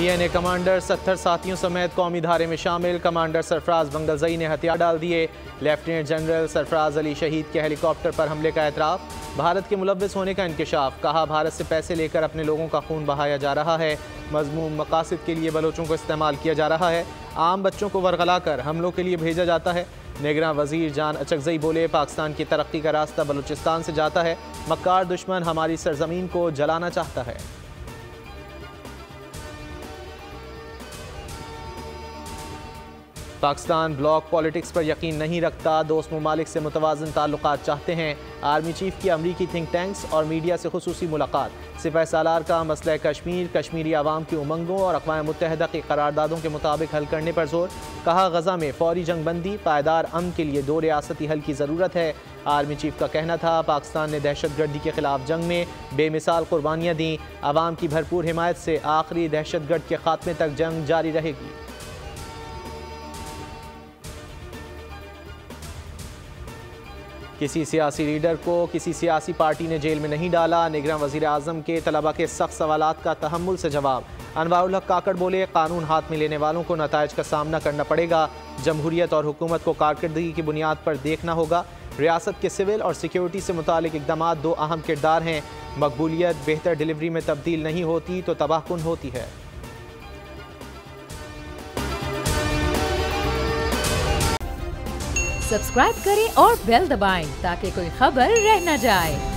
DNA commander 70 साथियों समेत कौमी धारे में शामिल। कमांडर सरफराज बंगलजई ने हथियार डाल दिए। लेफ्टिनेंट जनरल सरफराज अली शहीद के हेलीकॉप्टर पर हमले का एतराफ़। भारत के मुलव्विस होने का इंकशाफ। कहा, भारत से पैसे लेकर अपने लोगों का खून बहाया जा रहा है। मज़मूम मकासद के लिए बलोचों को इस्तेमाल किया जा रहा है। आम बच्चों को वरगला कर हमलों के लिए भेजा जाता है। निगरान वजीर जान अचकजई बोले, पाकिस्तान की तरक्की का रास्ता बलूचिस्तान से जाता है। मक्कार दुश्मन हमारी सरजमीन को जलाना चाहता है। पाकिस्तान ब्लॉक पॉलिटिक्स पर यकीन नहीं रखता। दोस्त ममालिक से मुतवाज़िन ताल्लुकात चाहते हैं। आर्मी चीफ की अमरीकी थिंक टैंक्स और मीडिया से खुसूसी मुलाकात। सिपह सालार का मसला कश्मीर, कश्मीरी आवाम की उमंगों और अक़वाम मुत्तहिदा की करारदादों के मुताबिक हल करने पर जोर। कहा, गजा में फौरी जंग बंदी, पायदार अमन के लिए 2 रियासती हल की ज़रूरत है। आर्मी चीफ का कहना था, पाकिस्तान ने दहशतगर्दी के खिलाफ जंग में बेमिसाल कुर्बानियाँ दी। आवाम की भरपूर हिमायत से आखिरी दहशतगर्द के खात्मे तक जंग जारी रहेगी। किसी सियासी लीडर को किसी सियासी पार्टी ने जेल में नहीं डाला। निगरान वज़ीर आज़म के तलबा के सख्त सवालात का तहम्मुल से जवाब। अनवारुल हक काकड़ बोले, कानून हाथ में लेने वालों को नताइज का सामना करना पड़ेगा। जमहूरियत और हुकूमत को कारकर्दगी की बुनियाद पर देखना होगा। रियासत के सिविल और सिक्योरिटी से मुतालिक इक़दामात 2 अहम किरदार हैं। मकबूलियत बेहतर डिलीवरी में तब्दील नहीं होती तो तबाहकुन होती है। सब्सक्राइब करें और बेल दबाएं ताकि कोई खबर रह न जाए।